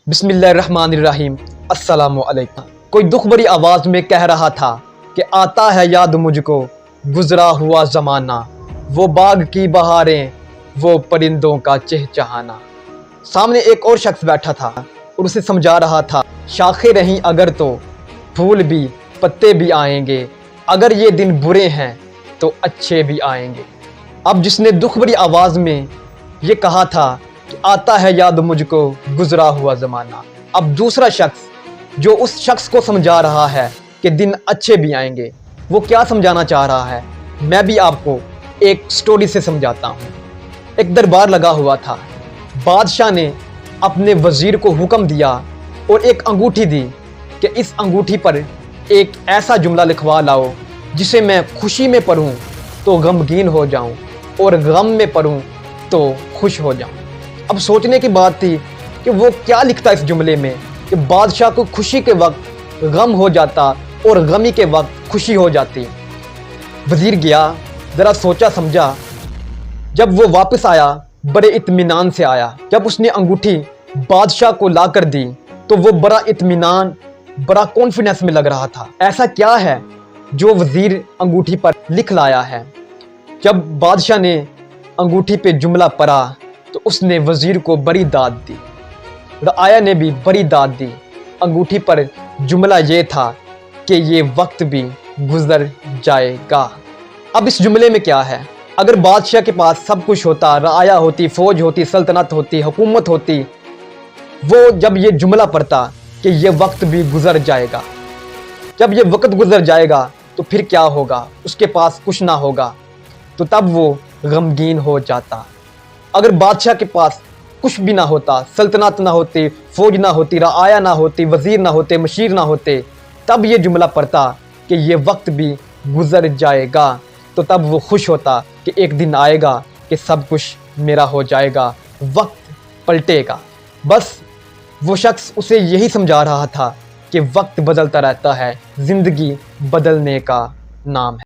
बिस्मिल्लाहिर्रहमानिर्रहीम। अस्सलामु अलैकुम। कोई दुख भरी आवाज़ में कह रहा था कि आता है याद मुझको गुज़रा हुआ ज़माना, वो बाग की बहारें, वो परिंदों का चहचहाना। सामने एक और शख्स बैठा था और उसे समझा रहा था, शाखें रहीं अगर तो फूल भी पत्ते भी आएंगे, अगर ये दिन बुरे हैं तो अच्छे भी आएंगे। अब जिसने दुख भरी आवाज़ में ये कहा था कि आता है याद मुझको गुज़रा हुआ ज़माना, अब दूसरा शख्स जो उस शख्स को समझा रहा है कि दिन अच्छे भी आएंगे, वो क्या समझाना चाह रहा है, मैं भी आपको एक स्टोरी से समझाता हूँ। एक दरबार लगा हुआ था। बादशाह ने अपने वज़ीर को हुक्म दिया और एक अंगूठी दी कि इस अंगूठी पर एक ऐसा जुमला लिखवा लाओ जिसे मैं खुशी में पढ़ूँ तो गमगीन हो जाऊँ और गम में पढ़ूँ तो खुश हो जाऊँ। अब सोचने की बात थी कि वो क्या लिखता इस जुमले में कि बादशाह को खुशी के वक्त गम हो जाता और गमी के वक्त खुशी हो जाती। वज़ीर गया, ज़रा सोचा समझा। जब वो वापस आया बड़े इत्मीनान से आया। जब उसने अंगूठी बादशाह को ला कर दी तो वो बड़ा इत्मीनान, बड़ा कॉन्फिडेंस में लग रहा था। ऐसा क्या है जो वज़ीर अंगूठी पर लिख लाया है। जब बादशाह ने अंगूठी पे जुमला पढ़ा तो उसने वज़ीर को बड़ी दाद दी। रआया ने भी बड़ी दाद दी। अंगूठी पर जुमला ये था कि ये वक्त भी गुज़र जाएगा। अब इस जुमले में क्या है, अगर बादशाह के पास सब कुछ होता, रआया होती, फ़ौज होती, सल्तनत होती, हुकूमत होती, वो जब ये जुमला पढ़ता कि ये वक्त भी गुज़र जाएगा, जब ये वक्त गुज़र जाएगा तो फिर क्या होगा, उसके पास कुछ ना होगा, तो तब वो गमगीन हो जाता। अगर बादशाह के पास कुछ भी ना होता, सल्तनत ना होती, फ़ौज ना होती, रआया ना होती, वज़ीर ना होते, मशीर ना होते, तब ये जुमला पढ़ता कि ये वक्त भी गुज़र जाएगा, तो तब वो खुश होता कि एक दिन आएगा कि सब कुछ मेरा हो जाएगा, वक्त पलटेगा। बस वो शख्स उसे यही समझा रहा था कि वक्त बदलता रहता है, ज़िंदगी बदलने का नाम है।